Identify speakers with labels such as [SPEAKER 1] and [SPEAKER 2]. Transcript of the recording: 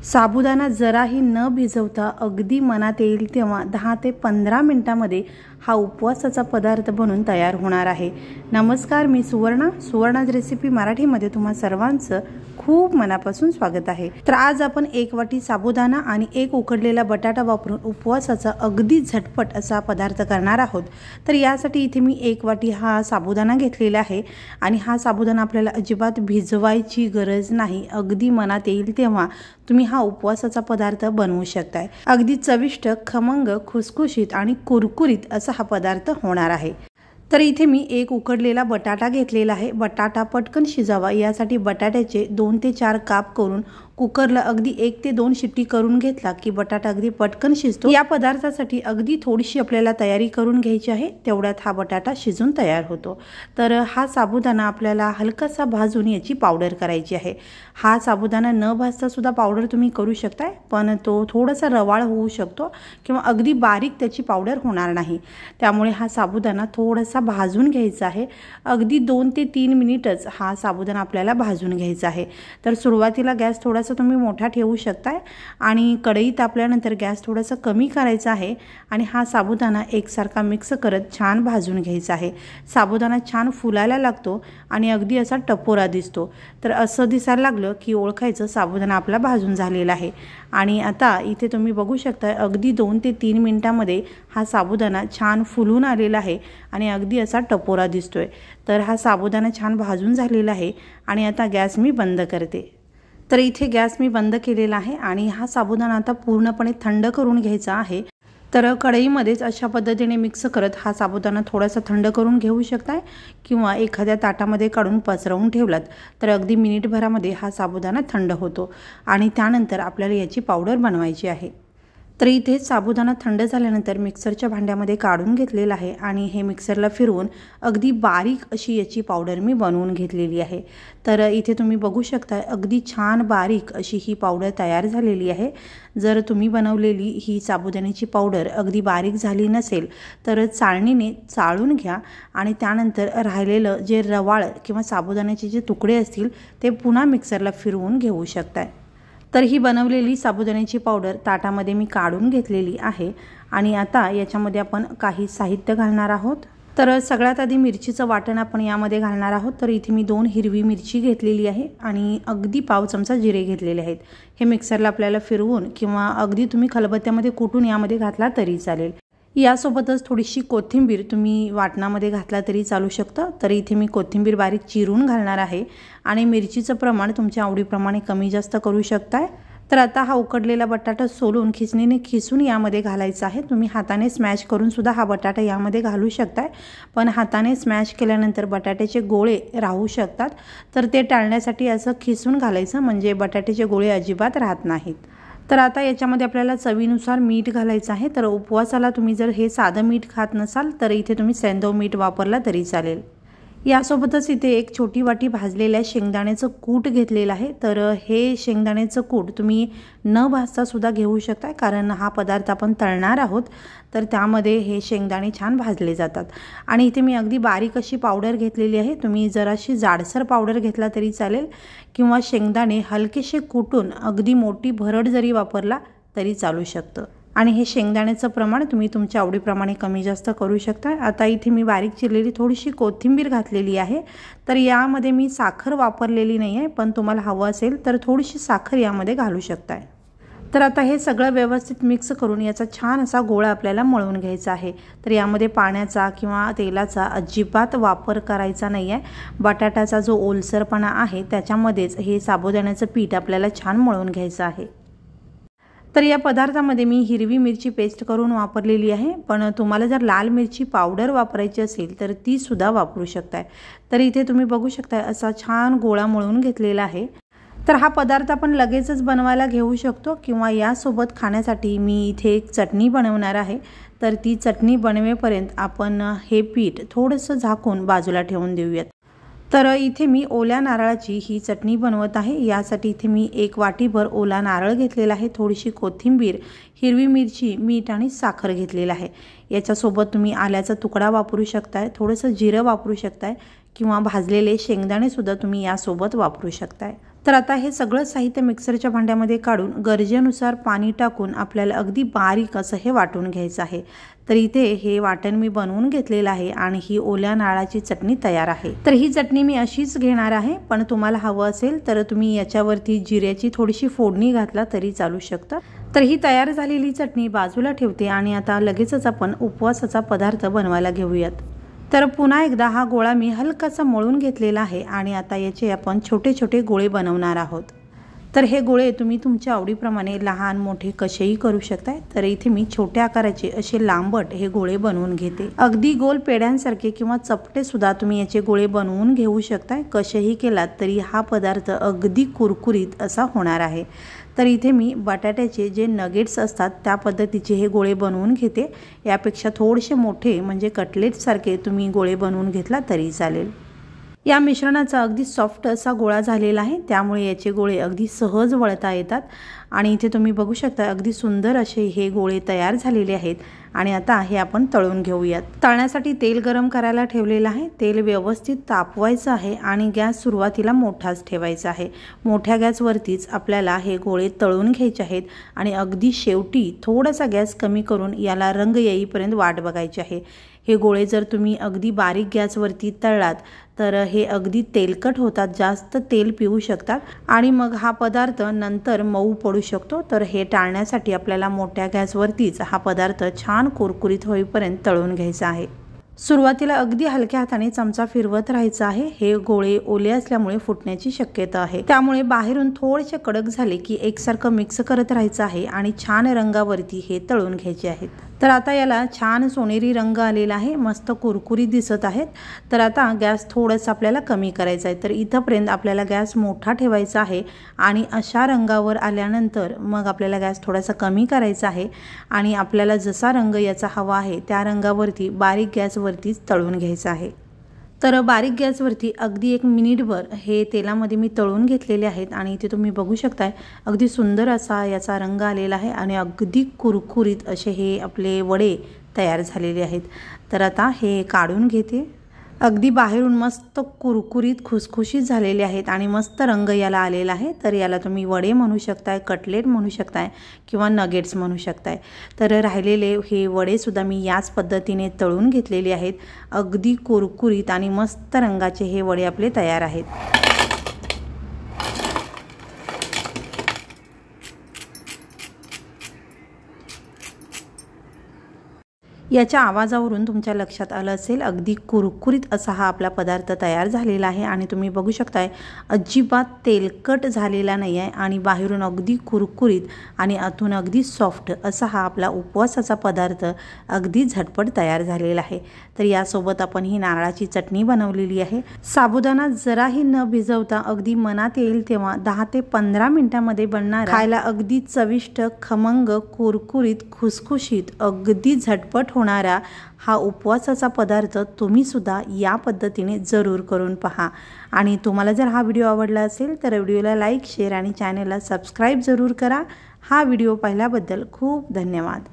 [SPEAKER 1] साबुदाणा जराही न भिजवता अगदी मनात येईल तेव्हा 10 ते 15 मिनिटांमध्ये हा उपवासाचा पदार्थ बनून तयार होणार आहे। नमस्कार, मी सुवर्णाज रेसिपी मराठीमध्ये तुम्हा सर्वांचं खूप मनापासून स्वागत आहे। तर आज आपण 1 वाटी साबुदाणा आणि 1 उकडलेला बटाटा वापरून उपवासाचा अगदी झटपट असा पदार्थ करणार आहोत। तर यासाठी इथे मी 1 वाटी हा साबुदाणा घेतलेला आहे आणि हा साबुदाणा आपल्याला अजिबात भिजवायची गरज नाही। अगदी मनात येईल तेव्हा तुम्ही हा उपवासाचा पदार्थ बनवू शकताय। अगदी चविष्ट, खमंग, खुसखुशीत आणि कुरकुरीत असा हा पदार्थ होणार आहे। तर इथे मी 1 उकडलेला बटाटा घेतलेला आहे। बटाटा पटकन शिजावा यासाठी बटाट्याचे 2 ते 4 काप करून कुकरला अगदी 1 ते 2 शिट्टी करून घेतला की बटाटा अगदी पटकन शिजतो। या पदार्थासाठी अगदी थोडीशी आपल्याला तयारी करून घ्यायची आहे, तेवढ्यात हा बटाटा शिजून तयार होतो। तर हा साबुदाणा आपल्याला हलकासा भाजून याची पावडर करायची आहे। हा साबुदाणा न भाजता सुद्धा पावडर तुम्ही करू शकताय, पण तो थोडासा रवाळ होऊ शकतो किंवा अगदी बारीक त्याची पावडर होणार नाही। त्यामुळे हा साबुदाणा थोडासा भाजून घ्यायचा आहे। अगदी 2 ते 3 मिनिटच हा साबुदाणा आपल्याला भाजून घ्यायचा आहे। तर सुरुवातीला गॅस थोडासा तुम्ही मोठा ठेवू शकताय आणि कढई तापल्यानंतर गॅस थोडासा कमी करायचा आहे आणि हा साबुदाणा एकसारखा मिक्स करत छान भाजून घ्यायचा आहे। साबुदाणा छान फुलायला लागतो आणि अगदी असा टपोरा दिसतो। तर असं दिसायला लागलं की ओळखायचं साबुदाणा आपला भाजून झालेला आहे। आणि आता इथे तुम्ही बघू शकता अगदी 2 ते 3 मिनिटांमध्ये हा साबुदाणा छान फुलून आलेला आहे आणि अगदी असा टपोरा दिसतोय। तर हा साबुदाणा छान भाजून झालेला आहे आणि आता गॅस मी बंद करते। तर इथे गॅस मी बंद केलेला आहे आणि हा साबुदाणा आता पूर्णपणे थंड करून घ्यायचा आहे। तर कढईमध्येच अशा पद्धतीने मिक्स करत हा साबुदाणा थोडासा थंड करून घेऊ शकताय किंवा एखाद्या ताटामध्ये काढून पसरवून ठेवलात तर अगदी मिनिटभरामध्ये हा साबुदाणा थंड होतो आणि त्यानंतर आपल्याला याची पावडर बनवायची आहे। तर इथे साबुदाणा थंड झाल्यानंतर मिक्सरच्या भांड्यामध्ये काढून घेतलेला आहे आणि हे मिक्सरला फिरवून अगदी बारीक अशी याची पावडर मी बनवून घेतलेली आहे। तर इथे तुम्ही बघू शकता अगदी छान बारीक अशी ही पावडर तयार झालेली आहे। जर तुम्ही बनवलेली ही साबुदाण्याची पावडर अगदी बारीक झाली नसेल तर चाळणीने चाळून घ्या आणि त्यानंतर राहिलेलं जे रवाळ किंवा साबुदाण्याचे जे तुकडे असतील ते पुन्हा मिक्सरला फिरवून घेऊ शकताय। तर ही बनवलेली साबुदाण्याची पावडर ताटामध्ये मी काढून घेतलेली आहे आणि आता याच्यामध्ये आपण काही साहित्य घालणार आहोत। तर सगळ्यात आधी मिरचीचं वाटण आपण यामध्ये घालणार आहोत। तर इथे मी 2 हिरवी मिरची घेतलेली आहे आणि अगदी पाव चमचा जिरे घेतलेले आहेत। हे मिक्सरला आपल्याला फिरवून किंवा अगदी तुम्ही खलबत्त्यामध्ये कुटून यामध्ये घातला तरी चालेल। यासोबतच थोडीशी कोथिंबीर तुम्ही वाटणामध्ये घातला तरी चालू शकतं। तर इथे मी कोथिंबीर बारीक चिरून घालणार आहे आणि मिरचीचं प्रमाण तुमच्या आवडीप्रमाणे कमी जास्त करू शकताय। तर आता हा उकडलेला बटाटा सोलून खिसणीने खिसून यामध्ये घालायचा आहे। तुम्ही हाताने स्मॅश करून सुद्धा हा बटाटा यामध्ये घालू शकताय, पण हाताने स्मॅश केल्यानंतर बटाट्याचे गोळे राहू शकतात। तर ते टाळण्यासाठी असं खिसून घालायचं, म्हणजे बटाट्याचे गोळे अजिबात राहत नाहीत। तर आता याच्यामध्ये आपल्याला चवीनुसार मीठ घालायचं आहे। तर उपवासाला तुम्ही जर हे साधं मीठ खात नसाल तर इथे तुम्ही सैंधव मीठ वापरला तरी चालेल। यासोबतच इथे 1 छोटी वाटी भाजलेल्या शेंगदाण्याचं कूट घेतलेलं आहे। तर हे शेंगदाण्याचं कूट तुम्ही न भाजता सुद्धा घेऊ शकता, कारण हा पदार्थ आपण तळणार आहोत तर त्यामध्ये हे शेंगदाणे छान भाजले जातात। आणि इथे मी अगदी बारीक अशी पावडर घेतलेली आहे। तुम्ही जराशी जाडसर पावडर घेतला तरी चालेल किंवा शेंगदाणे हलकेसे कुटून अगदी मोठी भरड जरी वापरला तरी चालू शकतं। आणि हे शेंगदाण्याचं प्रमाण तुम्ही तुमच्या आवडीप्रमाणे कमी जास्त करू शकता। आता इथे मी बारीक चिरलेली थोडीशी कोथिंबीर घातलेली आहे। तर यामध्ये मी साखर वापरलेली नाही आहे, पण तुम्हाला हवं असेल तर थोडीशी साखर यामध्ये घालू शकताय। तर आता हे सगळं व्यवस्थित मिक्स करून याचा छान असा गोळा आपल्याला मळून घ्यायचा आहे। तर यामध्ये पाण्याचा किंवा तेलाचा अजिबात वापर करायचा नाही आहे। बटाट्याचा जो ओलसरपणा आहे त्याच्यामध्येच हे साबुदाण्याचं पीठ आपल्याला छान मळून घ्यायचं आहे। तर या पदार्थामध्ये मी हिरवी मिरची पेस्ट करून वापरलेली आहे, पण तुम्हाला जर लाल मिरची पावडर वापरायची असेल तर ती सुद्धा वापरू शकताय। तर इथे तुम्ही बघू शकता असा छान गोळा मळून घेतलेला आहे। तर हा पदार्थ आपण लगेचच बनवायला घेऊ शकतो किंवा यासोबत खाण्यासाठी मी इथे एक चटणी बनवणार आहे। तर ती चटणी बनवेपर्यंत आपण हे पीठ थोडंसं झाकून बाजूला ठेवून देऊयात। तर इथे मी ओल्या नारळाची ही चटणी बनवत आहे। यासाठी इथे मी 1 वाटीभर ओला नारळ घेतलेला आहे, थोडीशी कोथिंबीर, हिरवी मिरची, मीठ आणि साखर घेतलेला आहे। याच्यासोबत तुम्ही आल्याचा तुकडा वापरू शकताय, थोडंसं जिरं वापरू शकताय किंवा भाजलेले शेंगदाणे सुद्धा तुम्ही यासोबत वापरू शकताय। तर आता हे सगळं साहित्य मिक्सरच्या भांड्यामध्ये काढून गरजेनुसार पाणी टाकून आपल्याला अगदी बारीक असं हे वाटून घ्यायचं आहे। तर इथे हे वाटण मी बनवून घेतलेलं आहे आणि ही ओल्या नारळाची चटणी तयार आहे। तर ही चटणी मी अशीच घेणार आहे, पण तुम्हाला हवं असेल तर तुम्ही याच्यावरती जिऱ्याची थोडीशी फोडणी घातला तरी चालू शकतं। तर ही तयार झालेली चटणी बाजूला ठेवते आणि आता लगेचच आपण उपवासाचा पदार्थ बनवायला घेऊयात। तर पुन्हा एकदा हा गोळा मी हलकासा मळून घेतलेला आहे आणि आता याचे आपण छोटे छोटे गोळे बनवणार आहोत। तर हे गोळे तुम्ही तुमच्या आवडीप्रमाणे लहान मोठे कसेही करू शकता। तर इथे मी छोट्या आकाराचे असे लांबट हे गोळे बनवून घेते। अगदी गोल पेड्यांसारखे किंवा चपटे सुद्धा तुम्ही याचे गोळे बनवून घेऊ शकता। कसेही केलात तरी हा पदार्थ अगदी कुरकुरीत असा होणार आहे। तर इथे मी बटाट्याचे जे नगेट्स असतात त्या पद्धतीचे हे गोळे बनवून घेते। यापेक्षा थोडेसे मोठे म्हणजे कटलेटसारखे तुम्ही गोळे बनवून घेतला तरी चालेल। या मिश्रणाचा अगदी सॉफ्ट असा गोळा झालेला आहे, त्यामुळे याचे गोळे अगदी सहज वळता येतात आणि इथे तुम्ही बघू शकता अगदी सुंदर असे हे गोळे तयार झालेले आहेत। आणि आता हे आपण तळून घेऊयात। तळण्यासाठी तेल गरम करायला ठेवलेलं आहे। तेल व्यवस्थित तापवायचं आहे आणि गॅस सुरुवातीला मोठाच ठेवायचा आहे। मोठ्या गॅसवरतीच आपल्याला हे गोळे तळून घ्यायचे आहेत आणि अगदी शेवटी थोडासा गॅस कमी करून याला रंग येईपर्यंत वाट बघायची आहे। हे गोळे जर तुम्ही अगदी बारीक गॅसवरती तळलात तर हे अगदी तेलकट होतात, जास्त तेल पिऊ शकतात आणि मग हा पदार्थ नंतर मऊ पडू शकतो। तर हे टाळण्यासाठी आपल्याला मोठ्या गॅसवरतीच हा पदार्थ छान कुरकुरीत होईपर्यंत तळून घ्यायचा आहे। सुरुवातीला अगदी हलक्या हाताने चमचा फिरवत राहायचा आहे। हे गोळे ओले असल्यामुळे फुटण्याची शक्यता आहे, त्यामुळे बाहेरून थोडेसे कडक झाले की एकसारखं मिक्स करत राहायचं आहे आणि छान रंगावरती हे तळून घ्यायचे आहेत। तर आता याला छान सोनेरी रंग आलेला आहे, मस्त कुरकुरीत दिसत आहेत। तर आता गॅस थोडासा आपल्याला कमी करायचा आहे। तर इथपर्यंत आपल्याला गॅस मोठा ठेवायचा आहे आणि अशा रंगावर आल्यानंतर मग आपल्याला गॅस थोडासा कमी करायचा आहे आणि आपल्याला जसा रंग याचा हवा आहे त्या रंगावरती बारीक गॅसवरतीच तळून घ्यायचा आहे। तर बारीक गॅसवरती अगदी 1 मिनिटभर हे तेलामध्ये मी तळून घेतलेले आहेत आणि इथे तुम्ही बघू शकताय अगदी सुंदर असा याचा रंग आलेला आहे आणि अगदी कुरकुरीत असे हे आपले वडे तयार झालेले आहेत। तर आता हे काढून घेते। अगदी बाहेरून मस्त कुरकुरीत खुसखुशीत झालेले आहेत आणि मस्त रंग याला आलेला आहे। तर याला तुम्ही वडे म्हणू शकताय, कटलेट म्हणू शकताय किंवा नगेट्स म्हणू शकताय। तर राहिलेले हे वडे सुद्धा मी याच पद्धतीने तळून घेतलेले आहेत। अगदी कुरकुरीत आणि मस्त रंगाचे हे वडे आपले तयार आहेत। याच्या आवाजावरून तुमच्या लक्षात आलं असेल अगदी कुरकुरीत असा हा आपला पदार्थ तयार झालेला आहे आणि तुम्ही बघू शकताय अजिबात तेलकट झालेला नाही आहे आणि बाहेरून अगदी कुरकुरीत आणि आतून अगदी सॉफ्ट असा हा आपला उपवासाचा पदार्थ अगदी झटपट तयार झालेला आहे। तर यासोबत आपण ही नारळाची चटणी बनवलेली आहे। साबुदाणा जराही न भिजवता अगदी मनात येईल तेव्हा 10 ते 15 मिनिटांमध्ये बनणारा, खायला अगदी चविष्ट, खमंग, कुरकुरीत, खुसखुशीत, अगदी झटपट होणारा हा उपवासाचा पदार्थ तुम्ही सुद्धा या पद्धतीने जरूर करून पहा। आणि तुम्हाला जर हा व्हिडिओ आवडला असेल तर व्हिडिओला लाईक, शेअर आणि चॅनलला सबस्क्राईब जरूर करा। हा व्हिडिओ पाहिल्याबद्दल खूप धन्यवाद।